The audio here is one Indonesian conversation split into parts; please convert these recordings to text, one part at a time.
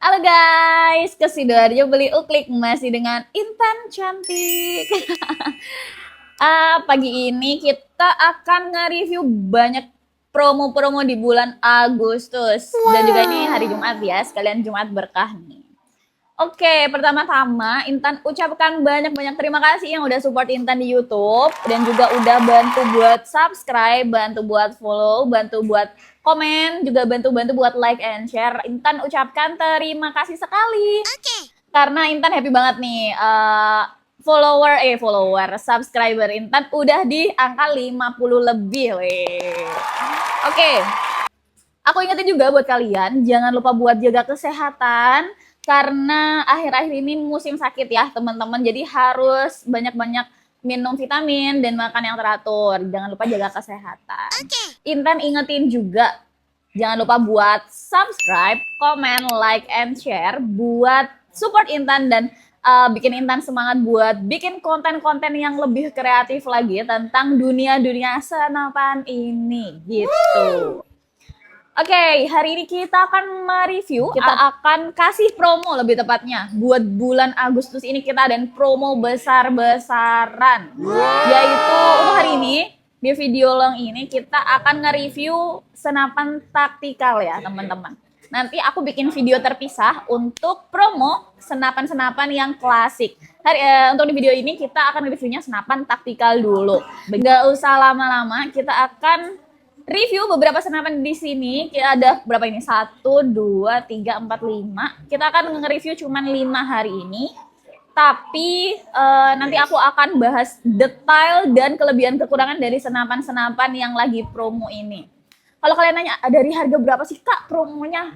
Halo guys, ke Sidoarjo beli uklik masih dengan Intan cantik. Pagi ini kita akan nge-review banyak promo-promo di bulan Agustus. Dan juga ini hari Jumat ya, sekalian Jumat berkah nih. Oke, pertama-tama Intan ucapkan banyak-banyak terima kasih yang udah support Intan di YouTube dan juga udah bantu buat subscribe, bantu buat follow, bantu buat komen, juga bantu-bantu buat like and share. Intan ucapkan terima kasih sekali. Karena Intan happy banget nih. Subscriber Intan udah di angka 50 lebih. Oke. Aku ingetin juga buat kalian, jangan lupa buat jaga kesehatan, karena akhir-akhir ini musim sakit ya teman-teman, jadi harus banyak-banyak minum vitamin dan makan yang teratur. Jangan lupa jaga kesehatan. Intan ingetin juga, jangan lupa buat subscribe, comment, like, and share buat support Intan dan bikin Intan semangat buat bikin konten-konten yang lebih kreatif lagi tentang dunia-dunia senapan ini gitu. Oke, hari ini kita akan mereview, kita akan kasih promo lebih tepatnya. Buat bulan Agustus ini kita ada promo besar-besaran. Yaitu untuk hari ini, di video long ini kita akan nge-review senapan taktikal ya teman-teman. Nanti aku bikin video terpisah untuk promo senapan-senapan yang klasik. Untuk di video ini kita akan reviewnya senapan taktikal dulu. Gak usah lama-lama, kita akan review beberapa senapan di sini. Ada berapa ini? 1, 2, 3, 4, 5. Kita akan nge-review cuman 5 hari ini. Tapi nanti aku akan bahas detail dan kelebihan kekurangan dari senapan-senapan yang lagi promo ini. Kalau kalian nanya, dari harga berapa sih Kak promonya?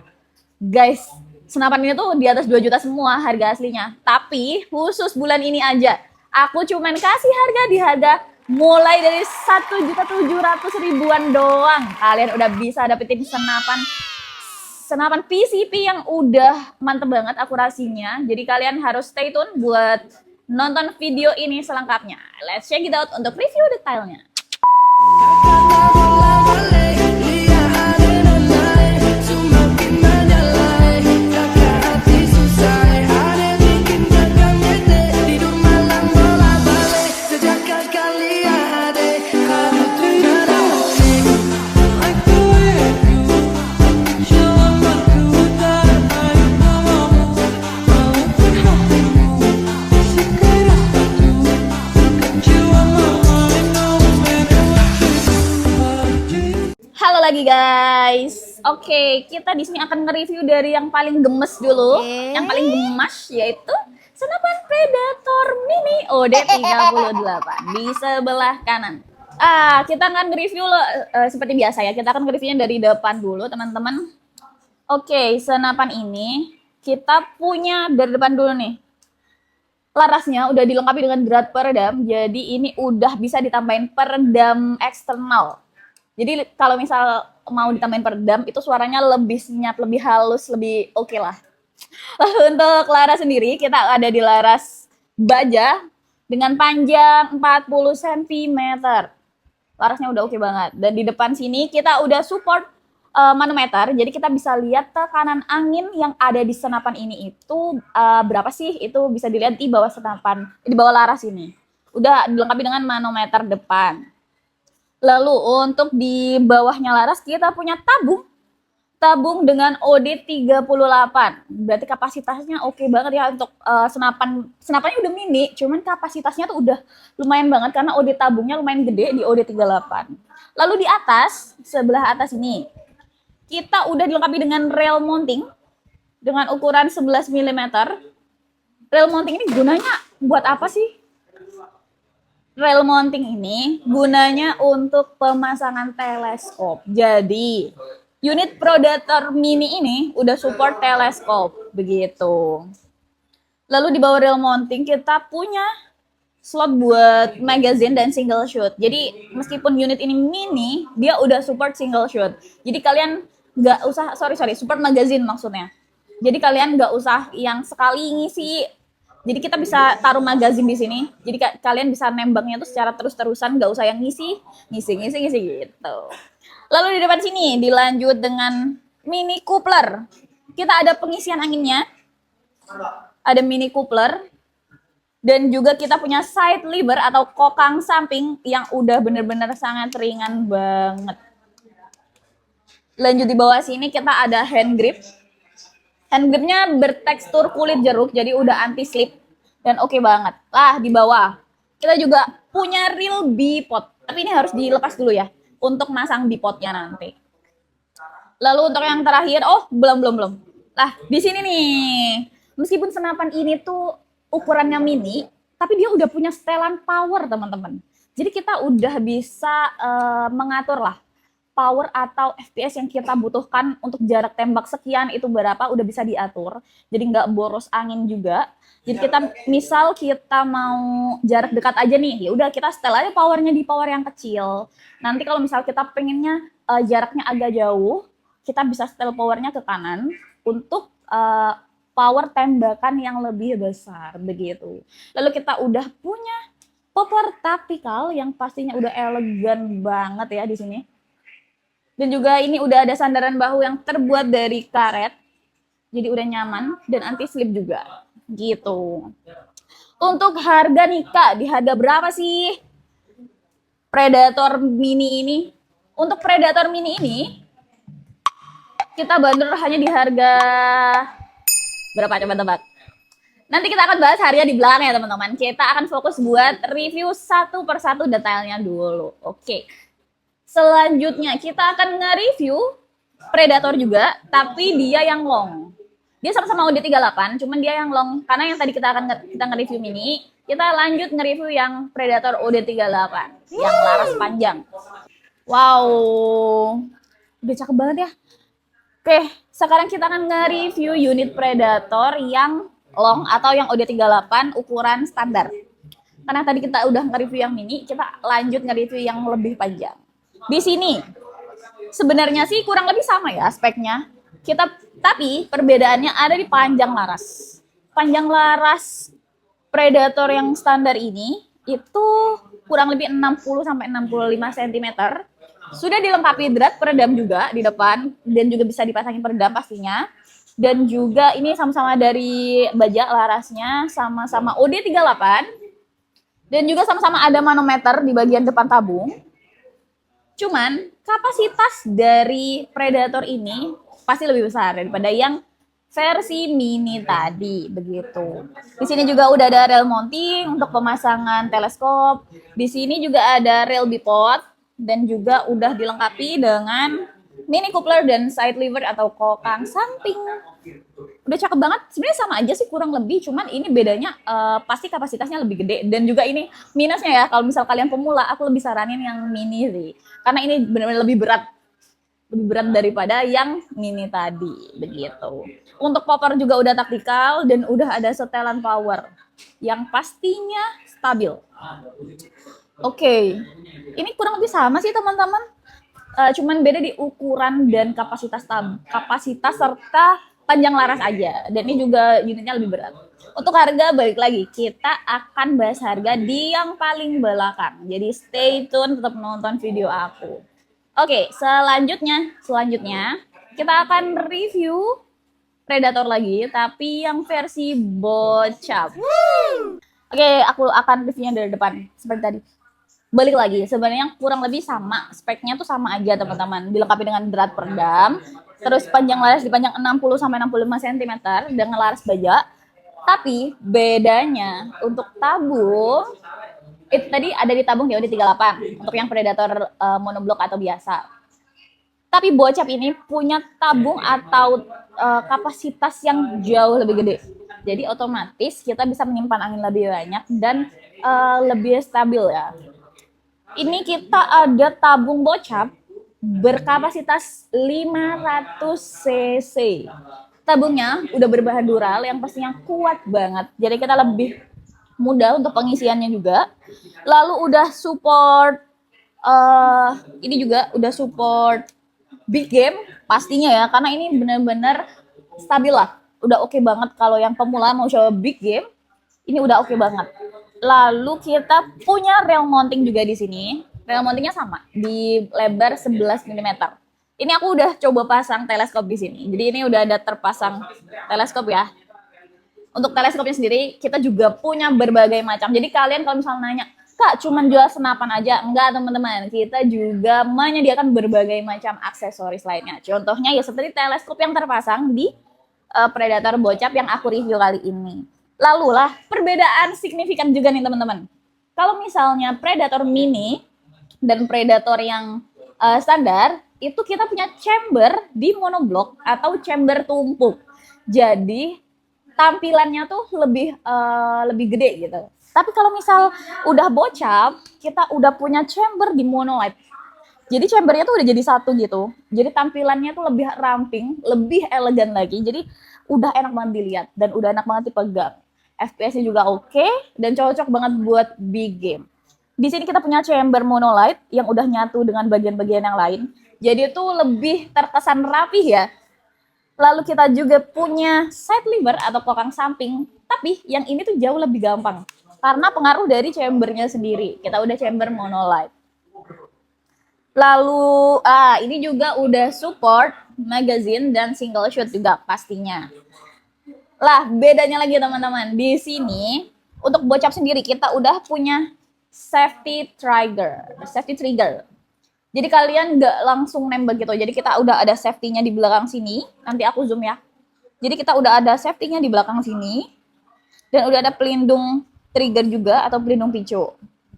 Guys, senapan ini tuh di atas 2 juta semua harga aslinya. Tapi khusus bulan ini aja, aku cuman kasih harga di harga mulai dari 1.700.000-an doang. Kalian udah bisa dapetin senapan PCP yang udah mantep banget akurasinya. Jadi kalian harus stay tune buat nonton video ini selengkapnya. Let's check it out untuk review detailnya. Lagi guys, oke, kita di sini akan nge-review dari yang paling gemes dulu, yang paling gemas yaitu senapan Predator Mini OD38 di sebelah kanan. Kita akan nge-review seperti biasa ya, kita akan nge-reviewnya dari depan dulu teman-teman. Oke, senapan ini kita punya dari depan dulu nih. Larasnya udah dilengkapi dengan drat peredam, jadi ini udah bisa ditambahin peredam eksternal. Jadi kalau misal mau ditambahin peredam itu suaranya lebih senyap, lebih halus, lebih oke lah. Lalu untuk laras sendiri kita ada di laras baja dengan panjang 40 cm. Larasnya udah oke banget. Dan di depan sini kita udah support manometer, jadi kita bisa lihat tekanan angin yang ada di senapan ini itu berapa sih? Itu bisa dilihat di bawah senapan, di bawah laras ini. Udah dilengkapi dengan manometer depan. Lalu untuk di bawahnya laras kita punya tabung dengan OD38. Berarti kapasitasnya oke banget ya untuk senapannya udah mini, cuman kapasitasnya tuh udah lumayan banget karena OD tabungnya lumayan gede di OD38. Lalu di atas, sebelah atas ini kita udah dilengkapi dengan rail mounting dengan ukuran 11 mm. Rail mounting ini gunanya buat apa sih? Rail mounting ini gunanya untuk pemasangan teleskop. Jadi, unit Predator Mini ini udah support teleskop, begitu. Lalu di bawah rail mounting kita punya slot buat magazine dan single shot. Jadi, meskipun unit ini mini, dia udah support single shot. Jadi kalian nggak usah, support magazine maksudnya. Jadi kalian nggak usah yang sekali ngisi. Jadi kita bisa taruh magazine di sini. Jadi kalian bisa nembaknya tuh secara terus-terusan, nggak usah yang ngisi gitu. Lalu di depan sini dilanjut dengan mini coupler. Kita ada pengisian anginnya, ada mini coupler, dan juga kita punya side lever atau kokang samping yang udah bener-bener sangat ringan banget. Lanjut di bawah sini kita ada hand grip. Hand gripnya bertekstur kulit jeruk, jadi udah anti slip dan oke banget. Lah di bawah kita juga punya real bipod, tapi ini harus dilepas dulu ya untuk masang bipodnya nanti. Lalu untuk yang terakhir, oh belum. Lah di sini nih, meskipun senapan ini tuh ukurannya mini, tapi dia udah punya setelan power teman-teman. Jadi kita udah bisa mengatur lah power atau FPS yang kita butuhkan untuk jarak tembak sekian itu berapa udah bisa diatur. Jadi nggak boros angin juga. Jadi kita misal kita mau jarak dekat aja nih, ya udah kita setel aja powernya di power yang kecil. Nanti kalau misal kita pengennya jaraknya agak jauh, kita bisa setel powernya ke kanan untuk power tembakan yang lebih besar begitu. Lalu kita udah punya popper tactical yang pastinya udah elegan banget ya di sini. Dan juga ini udah ada sandaran bahu yang terbuat dari karet. Jadi udah nyaman dan anti slip juga. Gitu. Untuk harga nih Kak, di harga berapa sih Predator Mini ini? Untuk Predator Mini ini kita bandrol hanya di harga berapa, coba tebak. Nanti kita akan bahas harga di belakang ya teman-teman. Kita akan fokus buat review satu persatu detailnya dulu. Oke. Selanjutnya kita akan nge-review Predator juga, tapi dia yang long. Dia sama-sama UD38, cuman dia yang long. Karena yang tadi kita nge-review mini, kita lanjut nge-review yang Predator UD38 yang laras panjang. Wow, udah cakep banget ya. Oke, sekarang kita akan nge-review unit Predator yang long atau yang UD38 ukuran standar. Karena tadi kita udah nge-review yang mini, kita lanjut nge-review yang lebih panjang. Di sini sebenarnya sih kurang lebih sama ya speknya. Tapi perbedaannya ada di panjang laras. Panjang laras Predator yang standar ini itu kurang lebih 60 sampai 65 cm. Sudah dilengkapi drat peredam juga di depan dan juga bisa dipasangin peredam pastinya. Dan juga ini sama-sama dari baja larasnya, sama-sama OD38. Dan juga sama-sama ada manometer di bagian depan tabung. Cuman kapasitas dari Predator ini pasti lebih besar daripada yang versi mini tadi begitu. Di sini juga udah ada rail mounting untuk pemasangan teleskop. Di sini juga ada rail bipod dan juga udah dilengkapi dengan mini coupler dan side lever atau kokang samping. Udah cakep banget. Sebenarnya sama aja sih kurang lebih, cuman ini bedanya pasti kapasitasnya lebih gede dan juga ini minusnya ya kalau misal kalian pemula aku lebih saranin yang mini sih. Karena ini benar-benar lebih berat daripada yang mini tadi begitu. Untuk popper juga udah taktikal dan udah ada setelan power yang pastinya stabil. Oke. Ini kurang lebih sama sih teman-teman. Cuman beda di ukuran dan kapasitas serta panjang laras aja. Dan ini juga unitnya lebih berat. Untuk harga balik lagi, kita akan bahas harga di yang paling belakang. Jadi stay tune, tetap nonton video aku. Oke, selanjutnya kita akan review Predator lagi, tapi yang versi bocap. Oke, aku akan reviewnya dari depan seperti tadi. Balik lagi, sebenarnya kurang lebih sama, speknya tuh sama aja teman-teman. Dilengkapi dengan drat peredam, terus panjang laras dipanjang 60 sampai 65 cm dengan laras baja. Tapi bedanya untuk tabung itu tadi ada di tabung DOD38 untuk yang Predator monoblok atau biasa. Tapi bocap ini punya tabung atau kapasitas yang jauh lebih gede. Jadi otomatis kita bisa menyimpan angin lebih banyak dan lebih stabil ya. Ini kita ada tabung bocap berkapasitas 500 cc. Tabungnya udah berbahan dural yang pastinya kuat banget. Jadi kita lebih mudah untuk pengisiannya juga. Lalu udah support ini juga udah support big game pastinya ya, karena ini benar-benar stabil lah. Udah oke banget kalau yang pemula mau coba big game, ini udah oke banget. Lalu kita punya rail mounting juga di sini. Rail mountingnya sama di lebar 11 mm. Ini aku udah coba pasang teleskop di sini. Jadi ini udah ada terpasang teleskop ya. Untuk teleskopnya sendiri kita juga punya berbagai macam. Jadi kalian kalau misalnya nanya, Kak, cuman jual senapan aja? Enggak, teman-teman. Kita juga menyediakan berbagai macam aksesoris lainnya. Contohnya ya seperti teleskop yang terpasang di Predator Bocap yang aku review kali ini. Lalu lah, perbedaan signifikan juga nih teman-teman. Kalau misalnya Predator Mini dan Predator yang standar, itu kita punya chamber di monoblock atau chamber tumpuk. Jadi tampilannya tuh lebih gede gitu. Tapi kalau misal udah Bocap, kita udah punya chamber di monolight. Jadi chambernya tuh udah jadi satu gitu. Jadi tampilannya tuh lebih ramping, lebih elegan lagi. Jadi udah enak banget dilihat dan udah enak banget dipegang. FPS-nya juga oke dan cocok banget buat big game. Di sini kita punya chamber monolight yang udah nyatu dengan bagian-bagian yang lain. Jadi itu lebih terkesan rapih ya. Lalu kita juga punya side lever atau kokang samping. Tapi yang ini tuh jauh lebih gampang. Karena pengaruh dari chambernya sendiri. Kita udah chamber monolight. Lalu ini juga udah support magazine dan single shot juga pastinya. Lah, bedanya lagi teman-teman. Di sini untuk Bocap sendiri kita udah punya safety trigger. Jadi kalian nggak langsung nembak gitu. Jadi kita udah ada safety-nya di belakang sini. Nanti aku zoom ya. Jadi kita udah ada safety-nya di belakang sini. Dan udah ada pelindung trigger juga atau pelindung picu.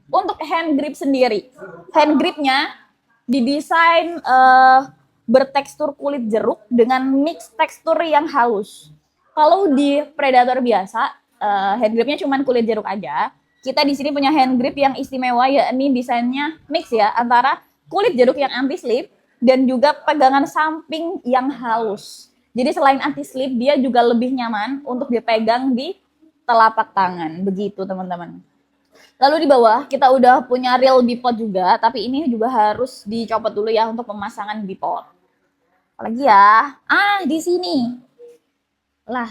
Untuk hand grip sendiri. Hand gripnya didesain bertekstur kulit jeruk dengan mix tekstur yang halus. Kalau di Predator biasa, hand gripnya cuma kulit jeruk aja. Kita di sini punya hand grip yang istimewa, yakni desainnya mix ya, antara kulit jeruk yang anti slip dan juga pegangan samping yang halus. Jadi selain anti slip, dia juga lebih nyaman untuk dipegang di telapak tangan. Begitu teman-teman. Lalu di bawah kita udah punya real bipod juga, tapi ini juga harus dicopot dulu ya untuk pemasangan bipod. Apalagi ya? Di sini. Lah,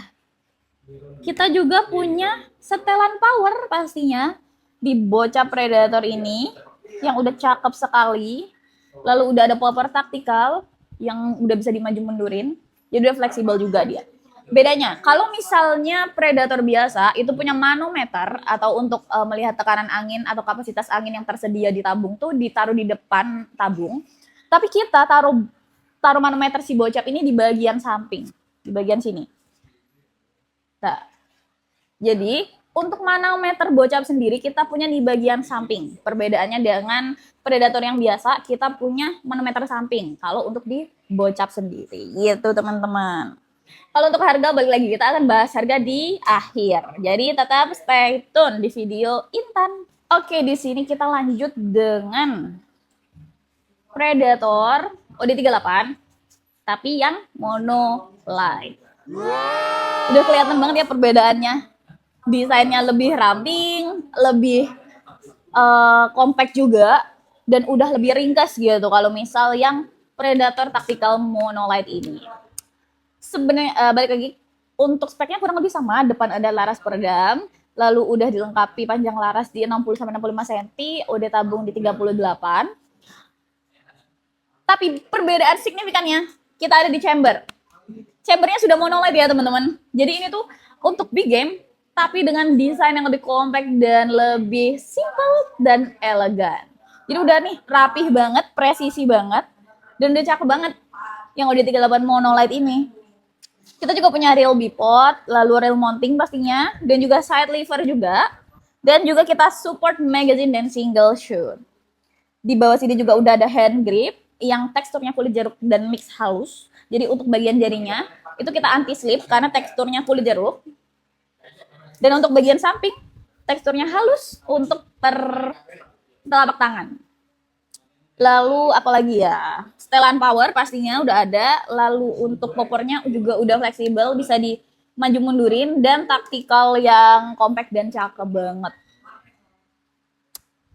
kita juga punya setelan power pastinya di Bocap Predator ini yang udah cakep sekali. Lalu udah ada popper taktikal yang udah bisa dimaju mundurin. Jadi udah fleksibel juga dia. Bedanya, kalau misalnya Predator biasa itu punya manometer atau untuk melihat tekanan angin atau kapasitas angin yang tersedia di tabung tuh ditaruh di depan tabung. Tapi kita taruh manometer si Bocap ini di bagian samping, di bagian sini. Nah, jadi untuk manometer Bocap sendiri kita punya di bagian samping. Perbedaannya dengan Predator yang biasa, kita punya manometer samping. Kalau untuk di Bocap sendiri, gitu teman-teman. Kalau untuk harga, balik lagi kita akan bahas harga di akhir. Jadi tetap stay tune di video Intan. Oke, di sini kita lanjut dengan Predator OD38, tapi yang monolight. Udah kelihatan banget ya perbedaannya. Desainnya lebih ramping, lebih compact juga, dan udah lebih ringkas gitu kalau misal yang Predator Tactical Monolight ini. Sebenarnya balik lagi, untuk speknya kurang lebih sama. Depan ada laras peredam, lalu udah dilengkapi panjang laras di 60-65 cm, udah tabung di 38. Tapi perbedaan signifikannya, kita ada di chamber. Chambernya sudah monolight ya teman-teman. Jadi ini tuh untuk big game, tapi dengan desain yang lebih compact dan lebih simple dan elegan. Jadi udah nih rapih banget, presisi banget, dan udah cakep banget yang OD38 monolight ini. Kita juga punya real bipod, lalu real mounting pastinya, dan juga side lever juga. Dan juga kita support magazine dan single shoot. Di bawah sini juga udah ada hand grip yang teksturnya kulit jeruk dan mix halus. Jadi untuk bagian jarinya itu kita anti slip karena teksturnya kulit jeruk. Dan untuk bagian samping teksturnya halus untuk telapak tangan. Lalu apalagi ya, setelan power pastinya udah ada. Lalu untuk poppernya juga udah fleksibel, bisa dimaju mundurin, dan taktikal yang compact dan cakep banget.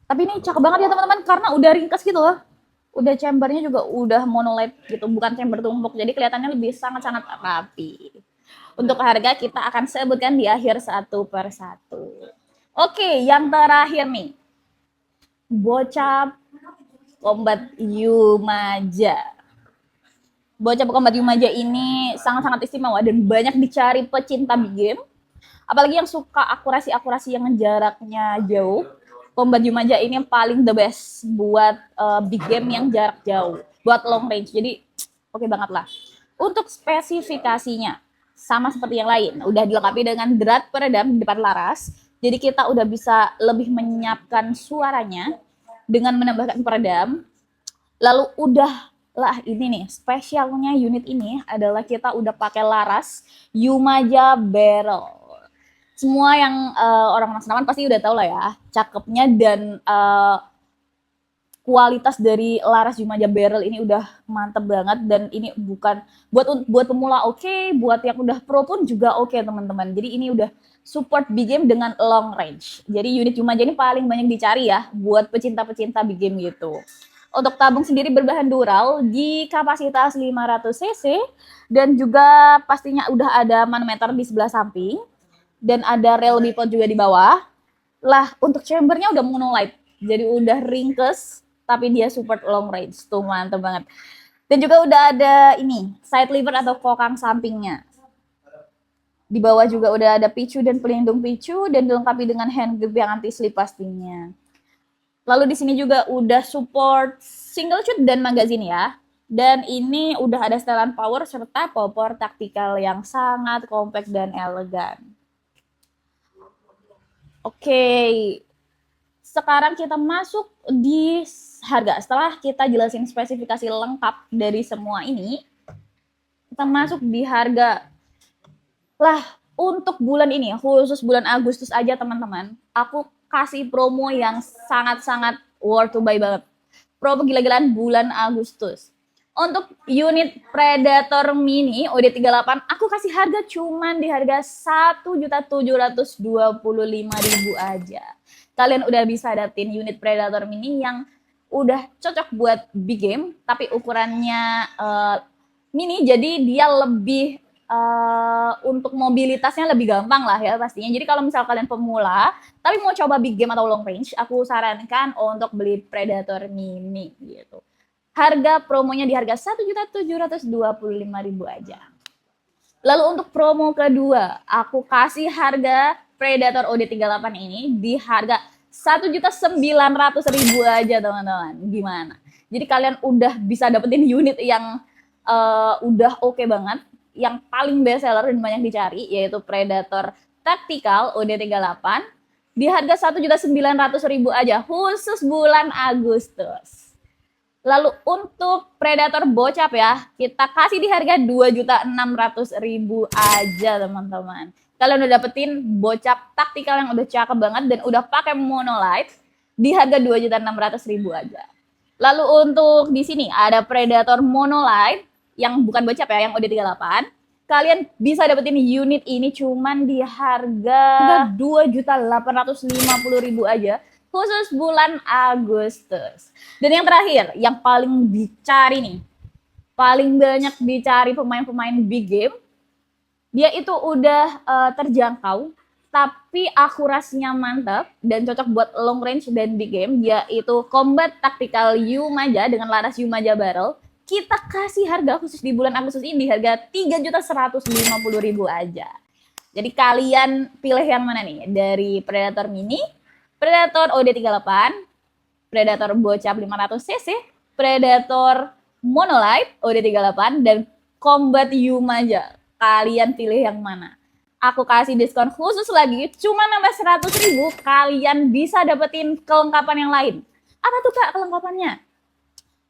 Tapi ini cakep banget ya teman-teman karena udah ringkas gitu loh. Udah chambernya juga udah monolight gitu, bukan chamber tumpuk. Jadi kelihatannya lebih sangat-sangat rapi. Untuk harga kita akan sebutkan di akhir satu per satu. Oke, yang terakhir nih. Bocap Combat Yumaja. Bocah Combat Yumaja ini sangat-sangat istimewa dan banyak dicari pecinta big game. Apalagi yang suka akurasi-akurasi yang jaraknya jauh. Combat Yumaja ini yang paling the best buat big game yang jarak jauh, buat long range. Jadi oke banget lah. Untuk spesifikasinya sama seperti yang lain, udah dilengkapi dengan drat peredam di depan laras. Jadi kita udah bisa lebih menyiapkan suaranya dengan menambahkan peredam. Lalu udah lah ini nih, spesialnya unit ini adalah kita udah pakai laras Yumaja Barrel. Semua yang orang senapan pasti udah tahu lah ya, cakepnya dan kualitas dari laras Yumaja Barrel ini udah mantep banget, dan ini bukan buat pemula oke, buat yang udah pro pun juga oke teman-teman. Jadi ini udah support big game dengan long range. Jadi unit Yumaja ini paling banyak dicari ya buat pecinta-pecinta big game gitu. Untuk tabung sendiri berbahan dural di kapasitas 500 cc dan juga pastinya udah ada manometer di sebelah samping dan ada rel bipod juga di bawah. Lah untuk chambernya udah monolight, jadi udah ringkes tapi dia support long range, tuh mantep banget. Dan juga udah ada ini side lever atau kokang sampingnya. Di bawah juga udah ada picu dan pelindung picu dan dilengkapi dengan hand grip yang anti slip pastinya. Lalu di sini juga udah support single shoot dan magazine ya. Dan ini udah ada setelan power serta popor taktikal yang sangat compact dan elegan. Oke, sekarang kita masuk di harga. Setelah kita jelasin spesifikasi lengkap dari semua ini, kita masuk di harga. Lah, untuk bulan ini, khusus bulan Agustus aja teman-teman, aku kasih promo yang sangat-sangat worth to buy banget. Promo gila-gilaan bulan Agustus. Untuk unit Predator Mini OD38, aku kasih harga cuman di harga 1.725.000 aja. Kalian udah bisa dapetin unit Predator Mini yang udah cocok buat big game, tapi ukurannya mini, jadi dia lebih untuk mobilitasnya lebih gampang lah ya pastinya. Jadi kalau misal kalian pemula tapi mau coba big game atau long range, aku sarankan untuk beli Predator Mini gitu. Harga promonya di harga 1.725.000 aja. Lalu untuk promo kedua, aku kasih harga Predator OD38 ini di harga 1.900.000 aja teman-teman. Gimana? Jadi kalian udah bisa dapetin unit yang udah oke banget, yang paling best seller dan banyak dicari, yaitu Predator Tactical OD38 di harga 1.900.000 aja khusus bulan Agustus. Lalu untuk Predator bocap ya, kita kasih di harga 2.600.000 aja teman-teman. Kalian udah dapetin bocap taktikal yang udah cakep banget dan udah pakai monolight di harga 2.600.000 aja. Lalu untuk di sini ada Predator monolight yang bukan bocap ya, yang OD38. Kalian bisa dapetin unit ini cuman di harga 2.850.000 aja khusus bulan Agustus. Dan yang terakhir, yang paling dicari nih, paling banyak dicari pemain-pemain big game, dia itu udah terjangkau tapi akurasinya mantap dan cocok buat long range dan big game, yaitu Combat Tactical Yumaja dengan laras Yumaja Barrel. Kita kasih harga khusus di bulan Agustus ini di harga 3.150.000 aja. Jadi kalian pilih yang mana nih? Dari Predator Mini, Predator OD38, Predator bocap 500 cc, Predator monolight OD38, dan Combat Yumaja. Kalian pilih yang mana? Aku kasih diskon khusus lagi, cuma nambah 100.000, kalian bisa dapetin kelengkapan yang lain. Apa tuh Kak kelengkapannya?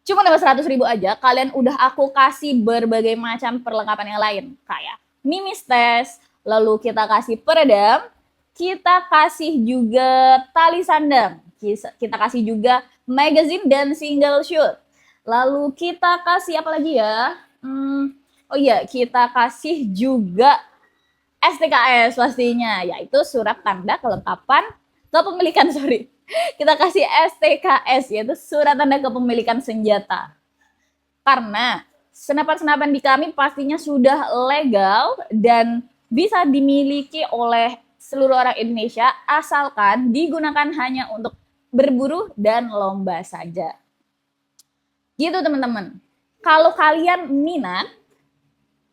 Cuma nambah 100.000 aja, kalian udah aku kasih berbagai macam perlengkapan yang lain. Kayak mimis test, lalu kita kasih peredam, kita kasih juga tali sandang, kita kasih juga magazine dan single shoot. Lalu kita kasih apa lagi ya? Oh iya, kita kasih juga STKS pastinya, yaitu surat tanda kelengkapan kepemilikan, kita kasih STKS, yaitu surat tanda kepemilikan senjata. Karena senapan-senapan di kami pastinya sudah legal dan bisa dimiliki oleh seluruh orang Indonesia asalkan digunakan hanya untuk berburu dan lomba saja. Gitu teman-teman. Kalau kalian minat,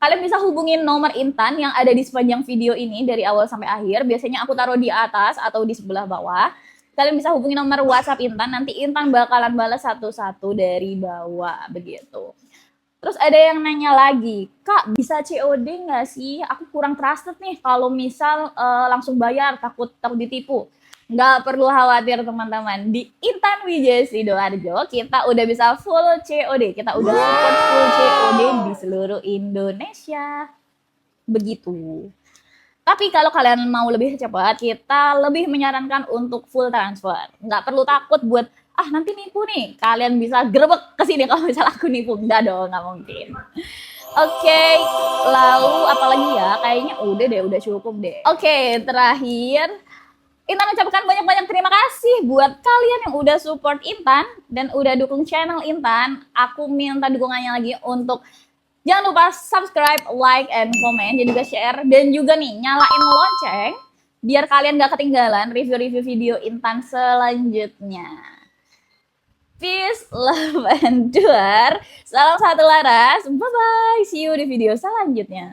kalian bisa hubungin nomor Intan yang ada di sepanjang video ini dari awal sampai akhir. Biasanya aku taruh di atas atau di sebelah bawah. Kalian bisa hubungi nomor WhatsApp Intan, nanti Intan bakalan balas satu-satu dari bawah begitu. Terus ada yang nanya lagi, Kak bisa COD nggak sih? Aku kurang trusted nih kalau misal langsung bayar, takut ditipu. Nggak perlu khawatir teman-teman. Di Intan Wijaya Sidoarjo kita udah bisa full COD. Kita udah support full COD di seluruh Indonesia. Begitu. Tapi kalau kalian mau lebih cepat, kita lebih menyarankan untuk full transfer. Nggak perlu takut buat, nanti nipu nih. Kalian bisa gerbek ke sini kalau misalnya aku nipu. Nggak dong, nggak mungkin. Oke, lalu apalagi ya? Kayaknya udah deh, udah cukup deh. Oke, terakhir. Intan ucapkan banyak-banyak terima kasih buat kalian yang udah support Intan dan udah dukung channel Intan. Aku minta dukungannya lagi untuk jangan lupa subscribe, like, and comment, dan juga share. Dan juga nih, nyalain lonceng, biar kalian gak ketinggalan review-review video Intan selanjutnya. Peace, love, and war. Salam satu laras. Bye-bye. See you di video selanjutnya.